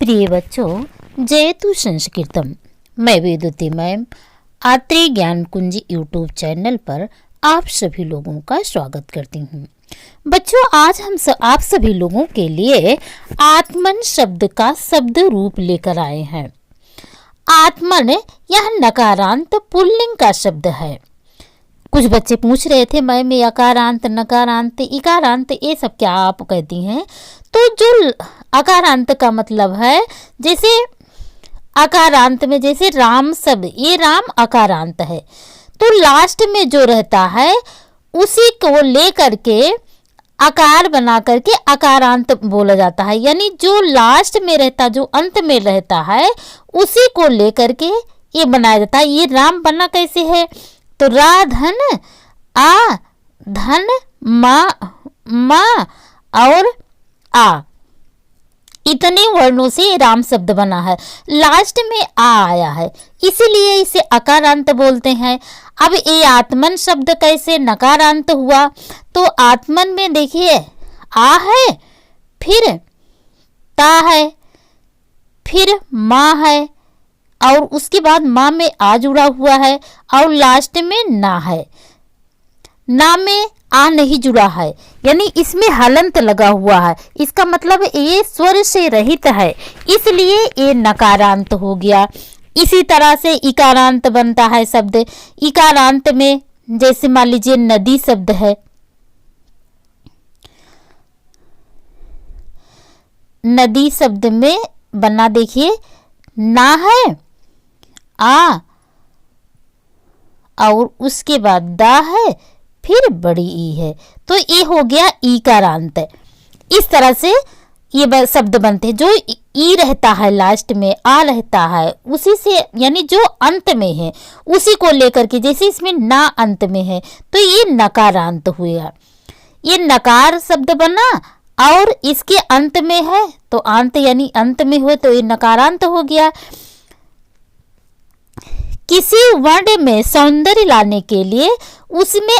प्रिय बच्चों, जयतु संस्कृतम। मैं वेदवती मैम आत्रेय ज्ञान कुंज यूट्यूब चैनल पर आप सभी लोगों का स्वागत करती हूँ। बच्चों, आज हम आप सभी लोगों के लिए आत्मन शब्द का शब्द रूप लेकर आए हैं। आत्मन यह नकारांत पुल्लिंग का शब्द है। कुछ बच्चे पूछ रहे थे मैम ये अकारांत, नकारांत, इकारांत ये सब क्या आप कहती हैं? तो जो अकारांत का मतलब है, जैसे अकारांत में जैसे राम शब्द, ये राम अकारांत है, तो लास्ट में जो रहता है उसी को लेकर के आकार बना करके अकारांत बोला जाता है। यानी जो लास्ट में रहता, जो अंत में रहता है, उसी को लेकर के ये बनाया जाता है। ये राम बना कैसे है? तो रा धन आ धन मा और आ, इतने वर्णों से राम शब्द बना है। लास्ट में आ आया है, इसीलिए इसे अकारांत बोलते हैं। अब ये आत्मन शब्द कैसे नकारांत हुआ? तो आत्मन में देखिए आ है, फिर ता है, फिर माँ है, और उसके बाद माँ में आ जुड़ा हुआ है, और लास्ट में ना है। ना में आ नहीं जुड़ा है, यानी इसमें हलंत लगा हुआ है। इसका मतलब ये स्वर से रहित है, इसलिए ये नकारांत हो गया। इसी तरह से इकारांत बनता है शब्द। इकारांत में जैसे मान लीजिए नदी शब्द है, नदी शब्द में बना देखिए ना है, आ और उसके बाद दा है, फिर बड़ी ई है, तो ये हो गया ईकारांत। इस तरह से ये शब्द बनते हैं। जो ई रहता है लास्ट में, आ रहता है, उसी से यानी जो अंत में है उसी को लेकर के, जैसे इसमें ना अंत में है तो ये नकारांत हुआ। ये नकार शब्द बना और इसके अंत में है तो अंत यानी अंत में हुए तो ये नकारांत हो गया। किसी वर्ण में सौंदर्य लाने के लिए उसमें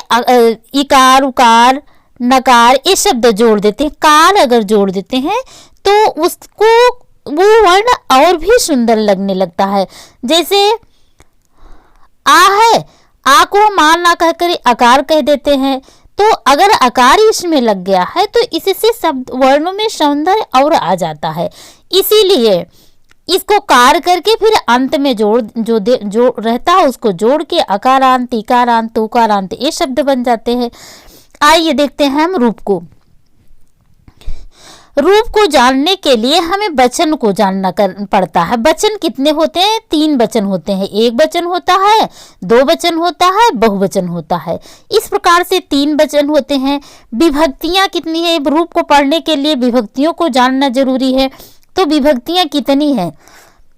इकार उकार नकार ये शब्द जोड़ देते हैं। कार अगर जोड़ देते हैं तो उसको वो वर्ण और भी सुंदर लगने लगता है। जैसे आ है, आ को मान ना कहकर आकार कह देते हैं, तो अगर आकार इसमें लग गया है तो इससे शब्द वर्णों में सौंदर्य और आ जाता है। इसीलिए इसको कार करके फिर अंत में जो रहता है उसको जोड़ के अकारांत, इकारांत, उकारांत ये शब्द बन जाते हैं। आइए देखते हैं हम रूप को। रूप को जानने के लिए हमें वचन को जानना पड़ता है। वचन कितने होते हैं? 3 वचन होते हैं। एक वचन होता है, 2 वचन होता है, बहुवचन होता है। इस प्रकार से 3 वचन होते हैं। विभक्तियां कितनी है? रूप को पढ़ने के लिए विभक्तियों को जानना जरूरी है। तो विभक्तियां कितनी हैं?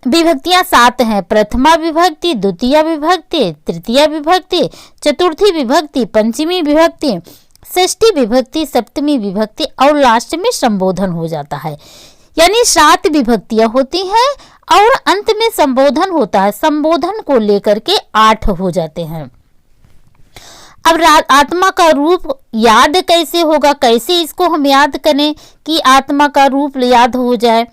विभक्तियां 7 हैं। प्रथमा विभक्ति, द्वितीय विभक्ति, तृतीय विभक्ति, चतुर्थी विभक्ति, पंचमी विभक्ति, षष्ठी विभक्ति, सप्तमी विभक्ति और लास्ट में संबोधन हो जाता है। यानी 7 विभक्तियां होती हैं और अंत में संबोधन होता है। संबोधन को लेकर के 8 हो जाते हैं। अब आत्मा का रूप याद कैसे होगा? कैसे इसको हम याद करें कि आत्मा का रूप याद हो जाए?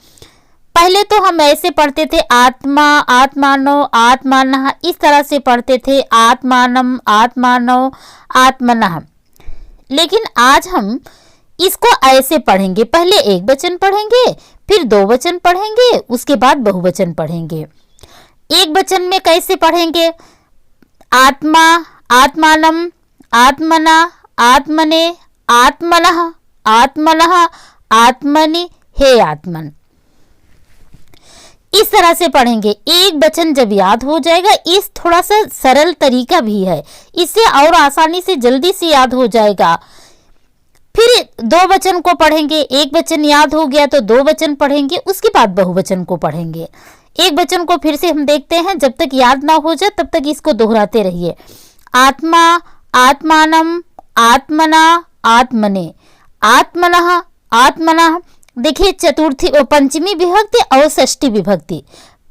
पहले तो हम ऐसे पढ़ते थे आत्मा, आत्मानो, आत्मानः, इस तरह से पढ़ते थे आत्मानम, आत्मानो, आत्मनः। लेकिन आज हम इसको ऐसे पढ़ेंगे। पहले एक वचन पढ़ेंगे, फिर 2 वचन पढ़ेंगे, उसके बाद बहुवचन पढ़ेंगे। एक वचन में कैसे पढ़ेंगे? आत्मा, आत्मानम, आत्मना, आत्मने, आत्मनः, आत्मनः, आत्मनि, हे आत्मन। इस तरह से पढ़ेंगे। एक वचन जब याद हो जाएगा, इस थोड़ा सा सरल तरीका भी है, इससे और आसानी से जल्दी से याद हो जाएगा। फिर 2 वचन को पढ़ेंगे। एक वचन याद हो गया तो 2 वचन पढ़ेंगे, उसके बाद बहुवचन को पढ़ेंगे। एक वचन को फिर से हम देखते हैं, जब तक याद ना हो जाए तब तक इसको दोहराते रहिए। आत्मा, आत्मानम, आत्मना, आत्मने, आत्मनः, आत्मनः। देखिए चतुर्थी और पंचमी विभक्ति और षष्ठी विभक्ति,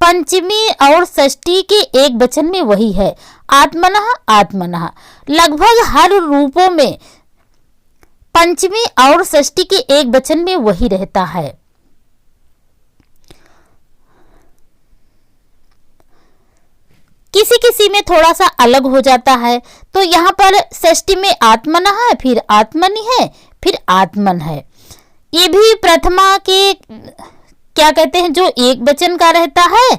पंचमी और षष्ठी के एक वचन में वही है आत्मनः, आत्मनः। लगभग हर रूपों में पंचमी और षष्ठी के एक वचन में वही रहता है। में थोड़ा सा अलग हो जाता है। तो यहाँ पर षष्ठी में आत्मनः है, फिर आत्मनि है, फिर आत्मन है। ये भी प्रथमा के क्या कहते हैं, जो एक वचन का रहता है,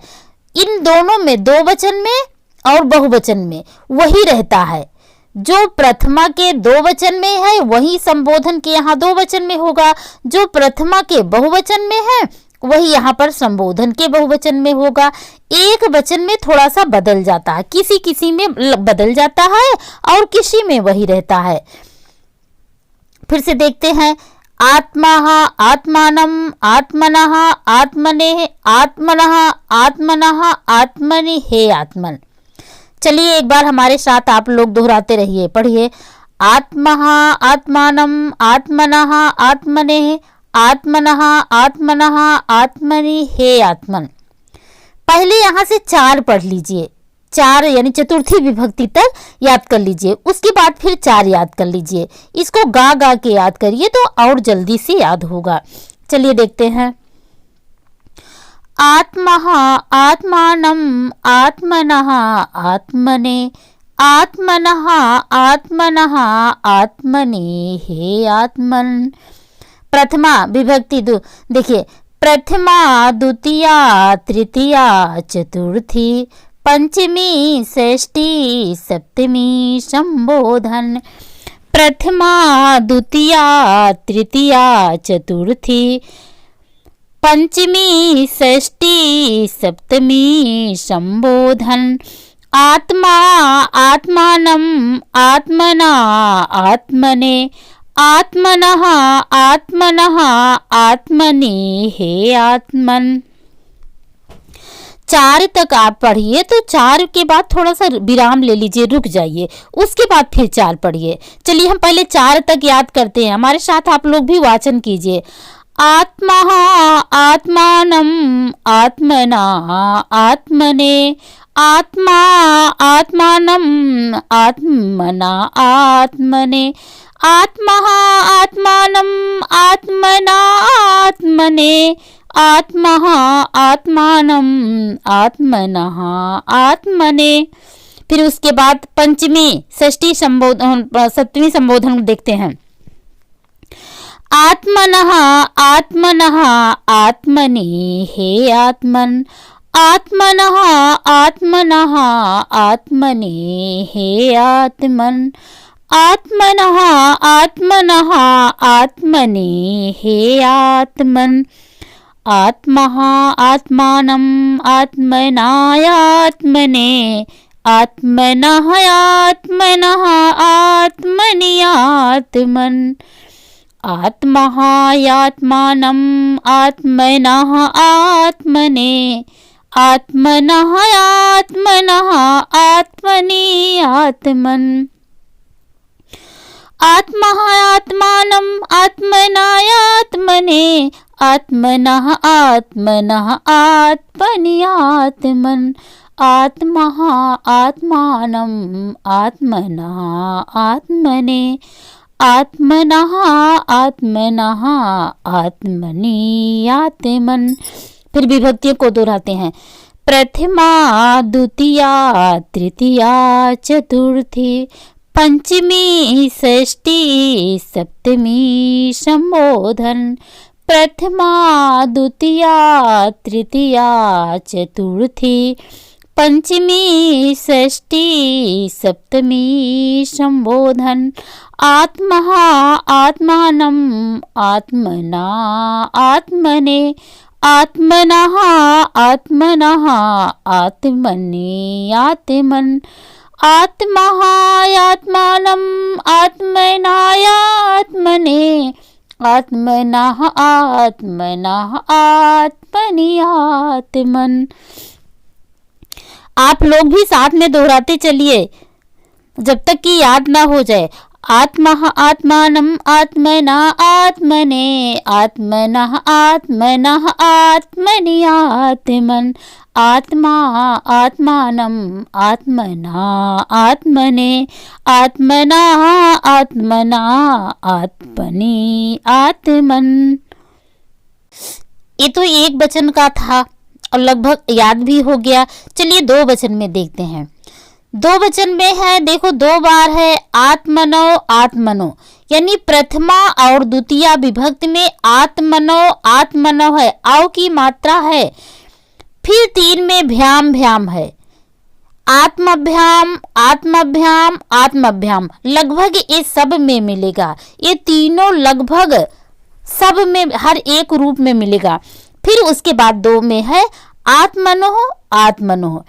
इन दोनों में दो वचन में और बहुवचन में वही रहता है। जो प्रथमा के दो वचन में है वही संबोधन के यहाँ दो वचन में होगा, जो प्रथमा के बहुवचन में है वही यहाँ पर संबोधन के बहुवचन में होगा। एक वचन में थोड़ा सा बदल जाता है, किसी किसी में बदल जाता है और किसी में वही रहता है। फिर से देखते हैं, आत्मः आत्मानम् आत्मनः आत्मने आत्मनः आत्मनः आत्मनि हे आत्मन। चलिए एक बार हमारे साथ आप लोग दोहराते रहिए, पढ़िए। आत्मः आत्मानम् आत्मनः आत्मने आत्मनः आत्मनः आत्मनि हे आत्मन। पहले यहाँ से 4 पढ़ लीजिए, 4 यानी चतुर्थी विभक्ति तक याद कर लीजिए, उसके बाद फिर 4 याद कर लीजिए। इसको गा गा के याद करिए तो और जल्दी से याद होगा। चलिए देखते हैं। आत्मः आत्मानम् आत्मनः आत्मने आत्मनः आत्मनः आत्मनि हे आत्मन। प्रथमा विभक्ति देखिए, प्रथमा द्वितीया तृतीया चतुर्थी पंचमी षष्ठी सप्तमी संबोधन। प्रथमा द्वितीया तृतीया चतुर्थी पंचमी षष्ठी सप्तमी संबोधन। आत्मा आत्मानम् आत्मना आत्मने आत्मनः आत्मनः आत्मनि हे आत्मन। 4 तक आप पढ़िए, तो 4 के बाद थोड़ा सा विराम ले लीजिए, रुक जाइए, उसके बाद फिर 4 पढ़िए। चलिए हम पहले 4 तक याद करते हैं, हमारे साथ आप लोग भी वाचन कीजिए। आत्मः आत्मानम् आत्मना आत्मने आत्मा आत्मानम् आत्मना आत्मने आत्मः आत्मानम् आत्मना आत्मने आत्मः आत्मानम् आत्मनः आत्मने। फिर उसके बाद पंचमी षष्ठी संबोधन सप्तमी संबोधन देखते हैं। आत्मनः आत्मनः आत्मनि हे आत्मन आत्मनः आत्मनः आत्मनि हे आत्मन आत्मनः आत्मनः आत्मनि हे आत्मन आत्मः आत्मानम् आत्मनायात्मने आत्मनः आत्मनः आत्मनि आत्मन आत्मः आत्मानम् आत्मनः आत्मने आत्मनः आत्मनः आत्मनि आत्मन आत्मः आत्मानम् आत्मनायात्मने आत्मनः आत्मनः आत्मनि आत्मन आत्मः आत्मानम् आत्मनः आत्मने आत्मनः आत्मनः आत्मनि आत्मन। फिर विभक्तियों को दोहराते हैं। प्रथमा द्वितीया तृतीया चतुर्थी पंचमी षष्ठी सप्तमी संबोधन। प्रथमा द्वितीया तृतीया चतुर्थी पंचमी षष्ठी सप्तमी संबोधन। आत्मः आत्मानम् आत्मना आत्मने आत्मनः आत्मनः आत्मनि आत्मन आत्मः आत्मानम् आत्मनायात्मने आत्मनः आत्मनः आत्मनि आत्मन। आप लोग भी साथ में दोहराते चलिए जब तक कि याद ना हो जाए। आत्मः आत्मानम् आत्मना आत्मने आत्मनः आत्मनः आत्मनि आत्मन आत्मा आत्मानम् आत्मना आत्मने आत्मना आत्मना आत्मनि आत्मन। ये तो एक वचन का था और लगभग याद भी हो गया। चलिए 2 वचन में देखते हैं। दो वचन में है, देखो दो बार है आत्मनो आत्मनो, यानी प्रथमा और द्वितीय विभक्ति में आत्मनो आत्मनो है, औ की मात्रा है। फिर तीन में भ्याम भ्याम है, आत्मभ्याम आत्मभ्याम आत्मभ्याम, लगभग ये सब में मिलेगा, ये तीनों लगभग सब में हर एक रूप में मिलेगा। फिर उसके बाद दो में है आत्मनो आत्मनो।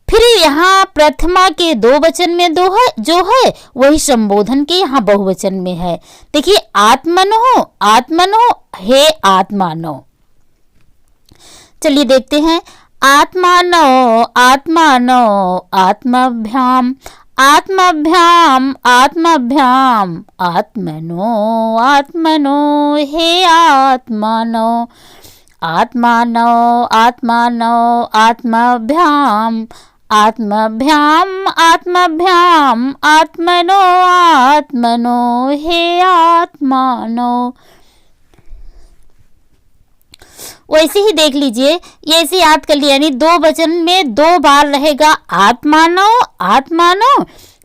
फिर यहाँ प्रथमा के दो वचन में दो है जो है वही संबोधन के यहाँ बहुवचन में है। देखिए आत्मनो आत्मनो हे आत्मानो। चलिए देखते हैं, आत्मानो आत्मानो आत्मभ्याम आत्मभ्याम आत्मभ्याम आत्मनो आत्मनो हे आत्मानो आत्मानो आत्मानो आत्मभ्याम आत्मभ्याम आत्मभ्याम आत्मनो आत्मनो हे आत्मानो। वैसे ही देख लीजिए, ये ऐसे याद कर लिया, यानी दो वचन में दो बार रहेगा आत्मानो आत्मानो,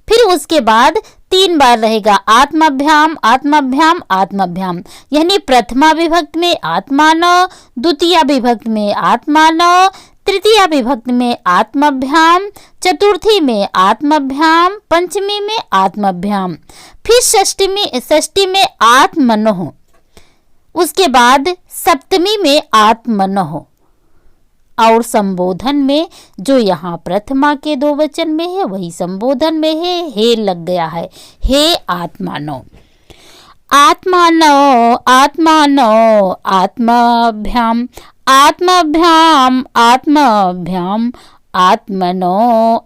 फिर उसके बाद तीन बार रहेगा आत्मभ्याम आत्मभ्याम आत्मभ्याम, यानी प्रथमा विभक्ति में आत्मानो, द्वितीय विभक्ति में आत्मानो, तृतीय विभक्ति में आत्मभ्याम, चतुर्थी में आत्मभ्याम, पंचमी में आत्मभ्याम, फिर षष्ठी में आत्मनो, उसके बाद सप्तमी में आत्मनो, और संबोधन में जो यहाँ प्रथमा के दो वचन में है वही संबोधन में है, हे लग गया है, हे आत्मानो। आत्मानो आत्मानो आत्मभ्याम आत्मभ्याम आत्मभ्याम आत्मनो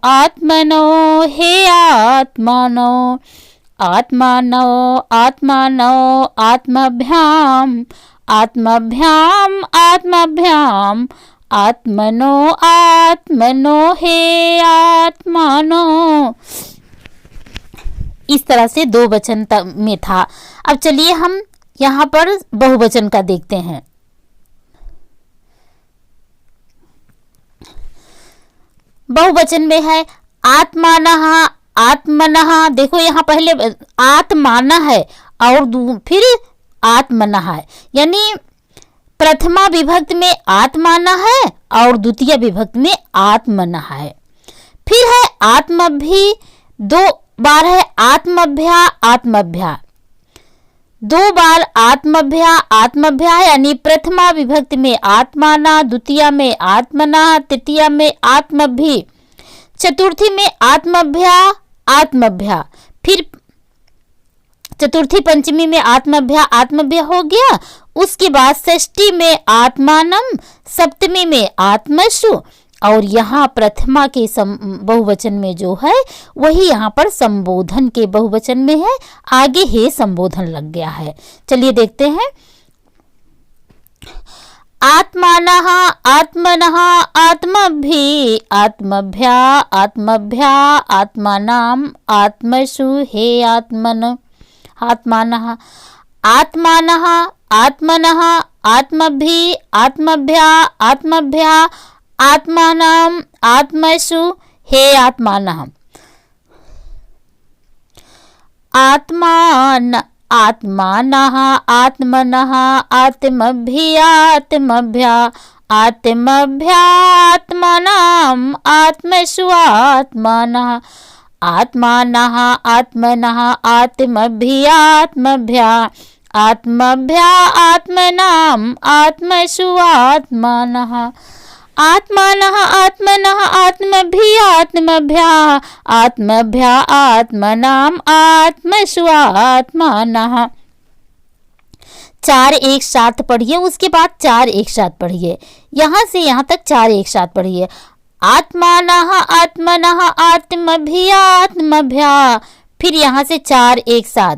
आत्मनो हे आत्मानो आत्मानो आत्मानो आत्मभ्याम आत्मभ्याम आत्मभ्याम आत्मनो आत्मनो हे आत्मानो। इस तरह से दो वचन में था। अब चलिए हम यहाँ पर बहुवचन का देखते हैं। बहुवचन में है आत्मानः आत्मनः, देखो यहाँ पहले आत्माना है और फिर आत्मनः है, यानी प्रथमा विभक्ति में आत्माना है और द्वितीय विभक्ति में आत्मनः है। फिर है आत्मभि, दो बार है आत्मभ्या आत्मभ्या, दो बार आत्मभ्या आत्मभ्या, यानी प्रथमा विभक्ति में आत्माना, द्वितीय में आत्मना, तृतीय में आत्मभि, चतुर्थी में आत्मभ्या आत्मभ्या, फिर चतुर्थी पंचमी में आत्मभ्या आत्मभ्या हो गया। उसके बाद षष्ठी में आत्मानम, सप्तमी में आत्मसु, और यहाँ प्रथमा के बहुवचन में जो है वही यहाँ पर संबोधन के बहुवचन में है, आगे हे संबोधन लग गया है। चलिए देखते हैं, आत्मानः आत्मनः आत्मभि आत्मभ्या आत्मभ्या आत्मानाम आत्मसु हे आत्मनो आत्मानः आत्मानः आत्मनः आत्मभि आत्मभ्या आत्मभ्या आत्मानाम आत्मसु हे आत्मानः आत्मान आत्मानः आत्मनः आत्मभि आत्मभ्या आत्मभ्या आत्मानाम आत्मसु आत्मानः आत्मानः आत्मनः आत्मभि आत्मभ्या आत्मभ्या आत्मनाम आत्मसु आत्मानः आत्मानः आत्मनः आत्मभि आत्मभ्या आत्मभ्या आत्मनाम आत्मसु आत्मानः। चार एक साथ पढ़िए, उसके बाद चार एक साथ पढ़िए, यहाँ से यहाँ तक चार एक साथ पढ़िए। आत्मानः आत्मनः आत्मभि आत्मभ्या, फिर यहाँ से चार एक साथ,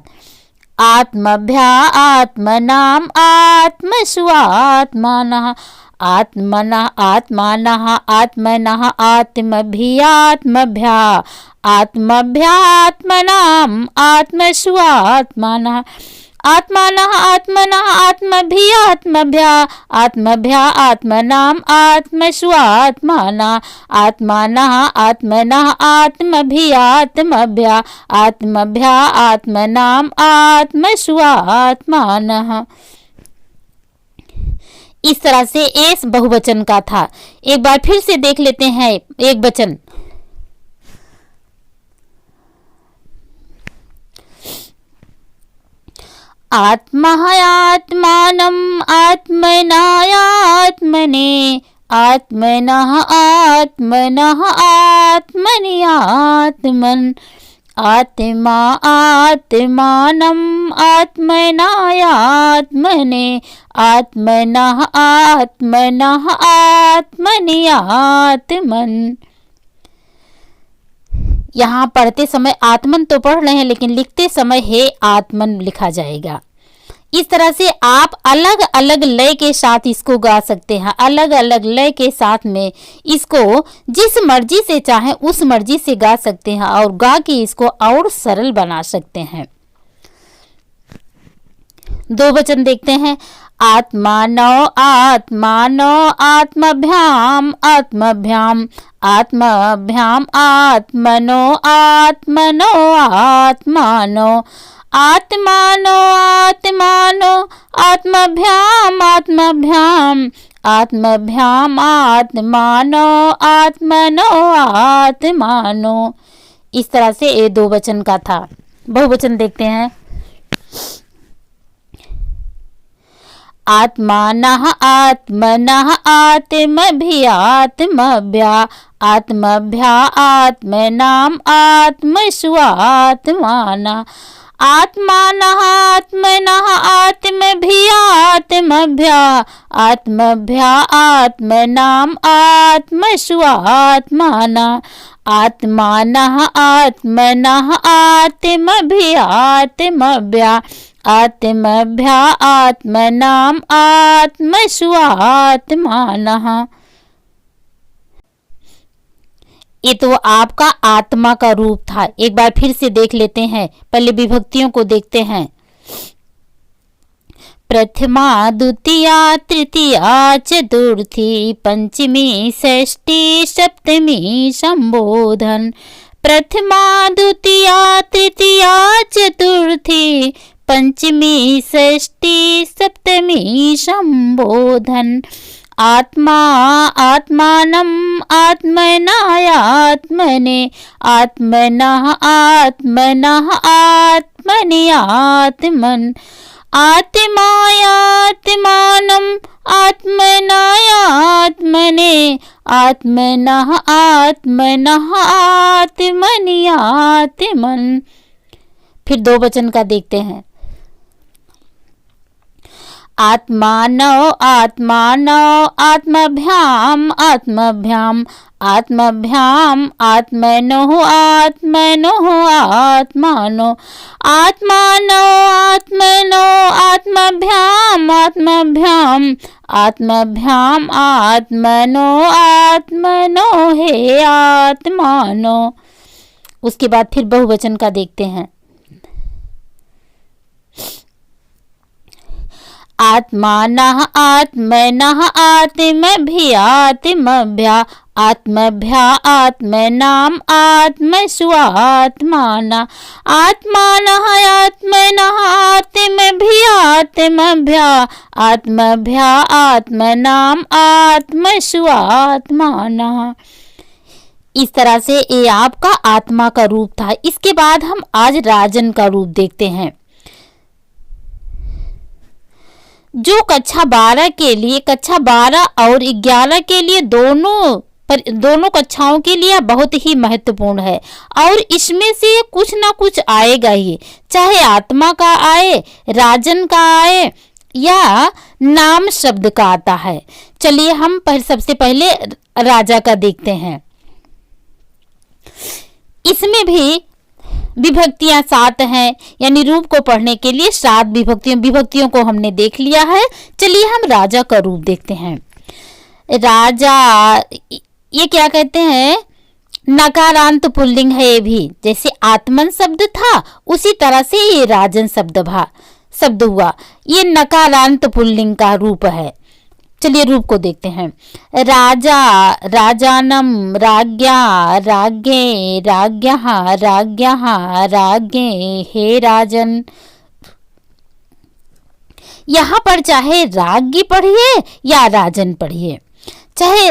आत्मभ्या आत्मनाम आत्मसु आत्मानः आत्मनः आत्मानः आत्मनः आत्मभि आत्मभ्या आत्मभ्या आत्मनाम आत्मसु आत्मानः आत्मानः आत्मनः आत्मभिः आत्मभ्या आत्मभ्या आत्मनाम् आत्मसु आत्माना आत्मानः आत्मनः आत्मभिः आत्मभ्या आत्मभ्या आत्मनाम् आत्मसु आत्मानः। इस तरह से एस बहुवचन का था। एक बार फिर से देख लेते हैं एक वचन। आत्मः आत्मानम् आत्मनायात्मने आत्मनः आत्मनः आत्मनि आत्मन् आत्मा आत्मानम् आत्मनायात्मने आत्मनः आत्मनः आत्मनि आत्मन्। यहाँ पढ़ते समय आत्मन तो पढ़ रहे हैं, लेकिन लिखते समय हे आत्मन लिखा जाएगा। इस तरह से आप अलग अलग लय के साथ इसको गा सकते हैं। अलग अलग लय के साथ में इसको जिस मर्जी से चाहे उस मर्जी से गा सकते हैं और गा के इसको और सरल बना सकते हैं। दो वचन देखते हैं। आत्मानो आत्मानो आत्मभ्याम आत्मभ्याम आत्मभ्याम आत्मनो आत्मनो आत्मानो आत्मानो आत्मानो आत्मभ्याम आत्मभ्याम आत्मभ्याम आत्मानो आत्मनो आत्मानो। इस तरह से ये दो वचन का था। बहुवचन देखते हैं। आत्मानः आत्मनः आत्मभिः आत्मभ्या आत्मभ्या आत्मनाम् आत्मसु आत्माना आत्मानः आत्मनः आत्मभिः आत्मभ्या आत्मभ्या आत्मनाम् आत्मसु आत्माना आत्मानः आत्मनः आत्मभिः आत्मभ्या आत्मभ्या आत्मनाम् आत्मसु आत्मानः। ये तो आपका आत्मा का रूप था। एक बार फिर से देख लेते हैं। पहले विभक्तियों को देखते हैं। प्रथमा द्वितीया तृतीया चतुर्थी पंचमी षष्ठी सप्तमी संबोधन। प्रथमा द्वितीया तृतीया चतुर्थी पंचमी षष्ठी सप्तमी संबोधन। आत्मा आत्मानम् आत्मनायात्मने आत्मनः आत्मनः आत्मनि आत्मन् आत्मायात्मानम् आत्मनायात्मने आत्मनः आत्मनः आत्मनि आत्मन्। फिर दो वचन का देखते हैं। आत्मानो आत्मानो आत्मभ्याम आत्मभ्याम आत्मभ्याम आत्मनो आत्मनो आत्मानो आत्मानो आत्मनो आत्मभ्याम आत्मभ्याम आत्मभ्याम आत्मनो आत्मनो हे आत्मानो। उसके बाद फिर बहुवचन का देखते हैं। आत्मानः आत्मनः आत्मभिः आत्मभ्या आत्मभ्या आत्मनाम् आत्मसु आत्माना आत्मानः आत्मनः आत्मभिः आत्मभ्या आत्मभ्या आत्मनाम् आत्मसु आत्माना। इस तरह से ये आपका आत्मा का रूप था। इसके बाद हम आज राजन का रूप देखते हैं। जो कक्षा 12 के लिए, कक्षा 12 और 11 के लिए दोनों कक्षाओं के लिए बहुत ही महत्वपूर्ण है और इसमें से कुछ ना कुछ आएगा ही, चाहे आत्मा का आए, राजन का आए या नाम शब्द का आता है। चलिए हम सबसे पहले राजा का देखते हैं। इसमें भी विभक्तियां 7 हैं, यानी रूप को पढ़ने के लिए 7 विभक्तियों को हमने देख लिया है। चलिए हम राजा का रूप देखते हैं। राजा ये क्या कहते हैं, नकारांत पुल्लिंग है। ये भी जैसे आत्मन शब्द था उसी तरह से ये राजन शब्द शब्द हुआ, ये नकारांत पुल्लिंग का रूप है। चलिए रूप को देखते हैं। राजा, राजानम, राज्ञा, राज्ञे, राज्ञः, राज्ञः, राज्ञे, हे राजन। यहाँ पर चाहे राज्ञी पढ़िए या राजन पढ़िए, चाहे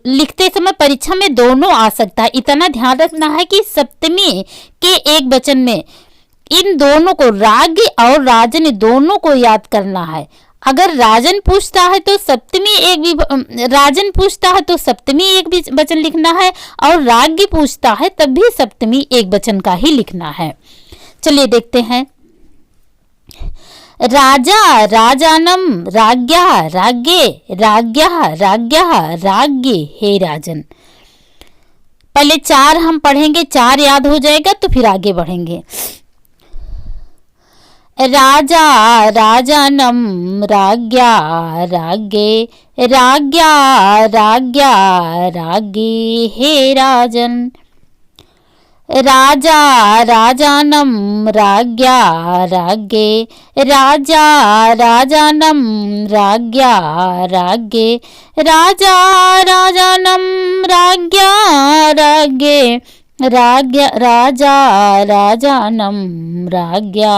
लिखते समय परीक्षा में दोनों आ सकता है। इतना ध्यान रखना है कि सप्तमी के एक वचन में इन दोनों को, राज्ञी और राजन, दोनों को याद करना है। अगर राजन पूछता है तो सप्तमी राजन पूछता है तो सप्तमी एक वचन लिखना है, और राज्ञी पूछता है तब भी सप्तमी एक वचन का ही लिखना है। चलिए देखते हैं। राजा, राजानम, राज्ञा, राज्ञे, राज्ञः, राज्ञः, राज्ञे, हे राजन। पहले 4 हम पढ़ेंगे, 4 याद हो जाएगा तो फिर आगे बढ़ेंगे। राजा, राजानम, राज्ञा, राज्ञे, राज्ञा, राज्ञा, राज्ञे, हे राजन। राजा, राजानम, राज्ञा, राज्ञे, राजा, राजानम, राज्ञा, राज्ञे, राजा, राजानम, राज्ञा, राज्ञे, राजा, राजानम, राज्ञा,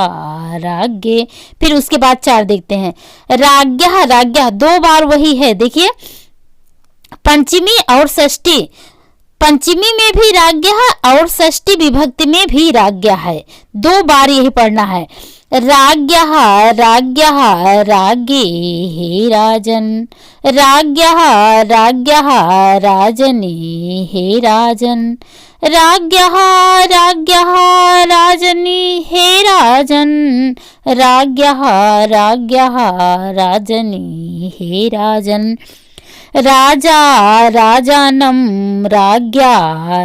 राज्ञे। फिर उसके बाद 4 देखते हैं। राज्ञः, राज्ञः 2 बार वही है, देखिए पंचमी और षष्ठी, पंचमी में भी राज्ञः और षष्ठी विभक्ति में भी राज्ञः है, 2 बार यही पढ़ना है। राज्ञः, राज्ञः, राज्ञे, हे राजन। राज्ञः, राज्ञः, राजने, हे राजन। राज्ञः, राज्ञः, राजने, हे राजन। राज्ञः, राज्ञः, राजने, हे राजन। राजा, राजानम, राज्ञा,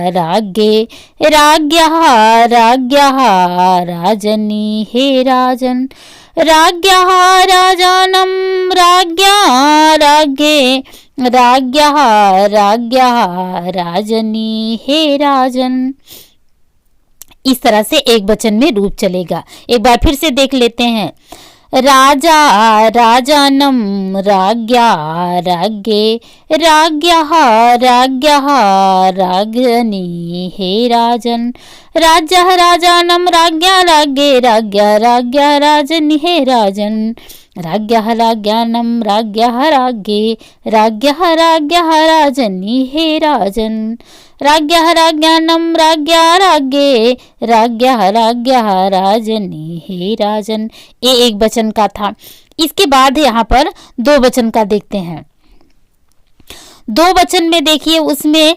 राज्ञे, राज्ञः, राज्ञः, राजनी, हे राजन। राज्ञः, राजानम, राज्ञा, राज्ञे, राज्ञः, राज्ञः, राजनी, हे राजन। इस तरह से एक वचन में रूप चलेगा। एक बार फिर से देख लेते हैं। राजा, राजानम, राज्ञा, राज्ञे, राज्ञः, राज्ञः, राज्ञनी, हे राजन। राज्ञः, राजानम, राज्ञा, राज्ञे, राज्ञा, राज्ञा, राजनी, हे राजन। राज्ञः, राज्ञानम, राज्ञः, राज्ञे, राज्ञः, राज्ञः, राजनी, हे राजन। राज्ञः, राज्ञानम, राज्ञा, राज्ञे, राज्ञः, राज्ञः, राजनी, हे राजन। ये एक वचन का था। इसके बाद यहाँ पर 2 वचन का देखते हैं। 2 वचन में देखिए, उसमें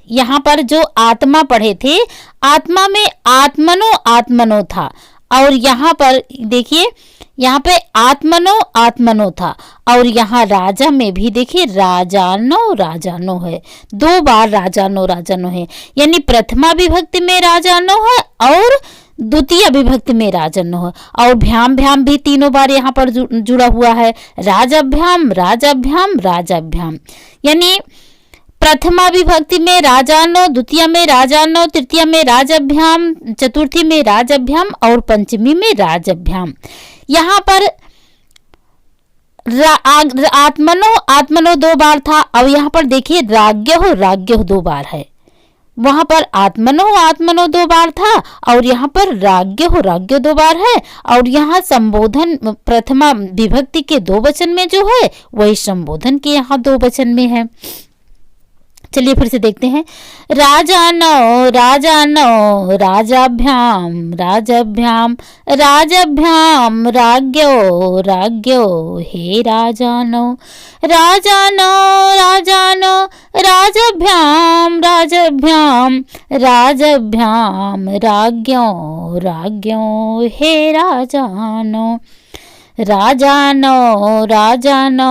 यहाँ पर जो आत्मा पढ़े थे, आत्मा में आत्मनो, आत्मनो था, और यहाँ पर देखिए, यहाँ पे आत्मनो, आत्मनो था, और यहाँ राजा में भी देखिए राजानो, राजानो है, 2 बार राजानो, राजानो है। यानी प्रथमा विभक्ति में राजानो है और द्वितीय विभक्ति में राजानो है, और भ्याम, भ्याम भी 3 बार यहाँ पर जुड़ा हुआ है। राजाभ्याम, राजाभ्याम, राजाभ्याम। यानी प्रथमा विभक्ति में राजानो, द्वितीय में राजानो, तृतीय में राजाभ्याम, चतुर्थी में राजाभ्याम और पंचमी में राजाभ्याम। यहाँ पर आत्मनो, आत्मनो 2 बार था, और यहाँ पर देखिए राज्ञः, राज्ञः 2 बार है। वहां पर आत्मनो, आत्मनो 2 बार था, और यहाँ पर राज्ञः, राज्ञः 2 बार है, और यहाँ संबोधन प्रथमा विभक्ति के 2 वचन में जो है वही संबोधन के यहाँ 2 वचन में है। चलिए फिर से देखते हैं। राजानो, राजानो, राजाभ्याम, राजाभ्याम, राजाभ्याम, राज्ञो, राज्ञो, हे राजानो। राजानो, राजानो, राजाभ्याम, राजाभ्याम, राजाभ्याम, राज्ञो, राज्ञो, हे राजानो। राजानो, राजानो,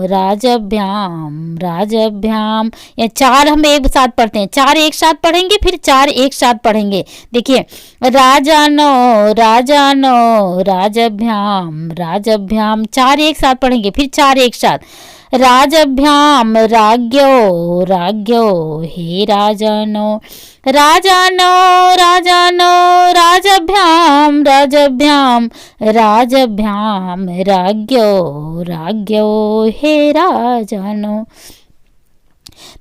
राजाभ्याम, राजाभ्याम। ये 4 हम एक साथ पढ़ते हैं, 4 एक साथ पढ़ेंगे, फिर 4 एक साथ पढ़ेंगे। देखिए, राजानो, राजानो, राजाभ्याम, राजाभ्याम, 4 एक साथ पढ़ेंगे, फिर 4 एक साथ। राजभ्याम राज्ञो राज्ञो हे राजानो राजानो राजानो राजभ्याम राजभ्याम राजभ्याम राज्ञो राज्ञो हे राजानो।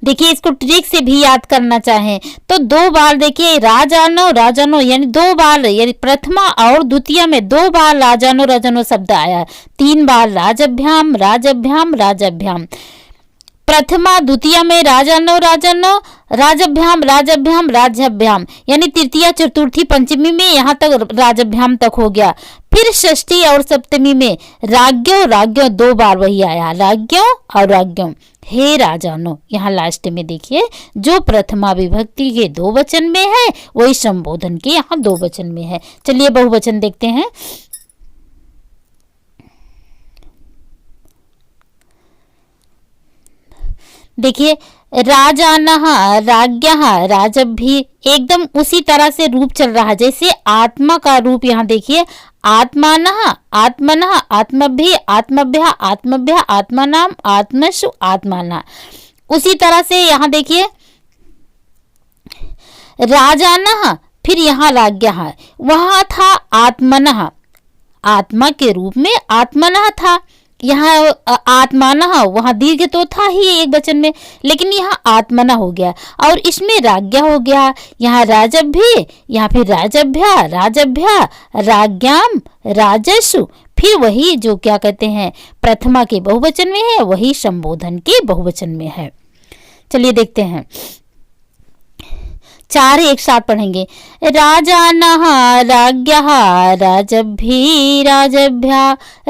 देखिए इसको ट्रिक से भी याद करना चाहें तो 2 बार देखिए राजानो राजानो यानी 2 बार, यानी प्रथमा और द्वितीय में 2 बार राजानो राजानो शब्द आया, 3 बार राजभ्याम राजभ्याम राजभ्याम, प्रथमा द्वितीय में राजानो राजानो राजभ्याम राजभ्याम राजभ्याम, यानी तृतीया चतुर्थी पंचमी में यहाँ तक राजभ्याम तक हो गया। फिर षष्ठी और सप्तमी में राज्ञो राज्ञो 2 बार वही आया, राज्ञो और राज्ञो हे राजानो। यहाँ लास्ट में देखिए जो प्रथमा विभक्ति के 2 वचन में है वही संबोधन के यहाँ 2 वचन में है। चलिए बहुवचन देखते हैं। देखिए राजानः राज्ञः राजभ्य एकदम उसी तरह से रूप चल रहा है जैसे आत्मा का रूप। यहाँ देखिए आत्मानः आत्मनः आत्मभ्य आत्मभ्य आत्मभ्य आत्मनाम आत्मसु आत्माना। उसी तरह से यहाँ देखिए राजानः, फिर यहाँ राज्ञः, वहाँ था आत्मनः, आत्मा के रूप में आत्मनः था। यहाँ आत्मानः, वहाँ दीर्घ तो था ही एक वचन में, लेकिन यहाँ आत्मना हो गया और इसमें राज्ञा हो गया। यहाँ राजभ्य, यहाँ फिर राजभ्या राजभ्या राज्ञाम राजसु, फिर वही जो क्या कहते हैं प्रथमा के बहुवचन में है वही संबोधन के बहुवचन में है। चलिए देखते हैं, 4 एक साथ पढ़ेंगे। राजानः राज्ञः राजभ्य राजभ्या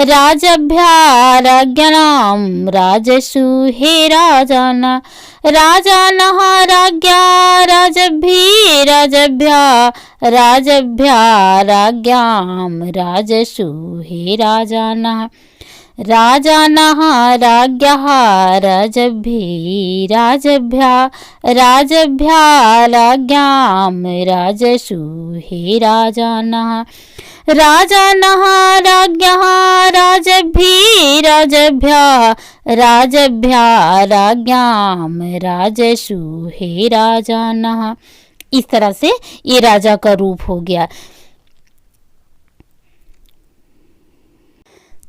राजभ्या राज्ञानां राजसु हे राजाना। राजानः राज्ञा राजभ्य राजभ्या राजभ्या राज्ञां राजसु हे राजाना। राजानः राज्ञः राजभ्य राजभ्या राजभ्या राज्ञां राजसु हे राजानः। राजानः राज्ञः राजभ्य राजभ्या राजभ्या राज्ञां राजसु हे राजानः। इस तरह से ये राजा का रूप हो गया।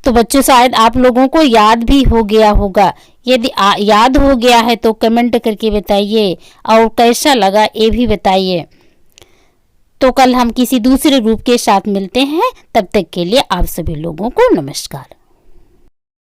तो बच्चों शायद आप लोगों को याद भी हो गया होगा। यदि याद हो गया है तो कमेंट करके बताइए और कैसा लगा ये भी बताइए। तो कल हम किसी दूसरे रूप के साथ मिलते हैं, तब तक के लिए आप सभी लोगों को नमस्कार।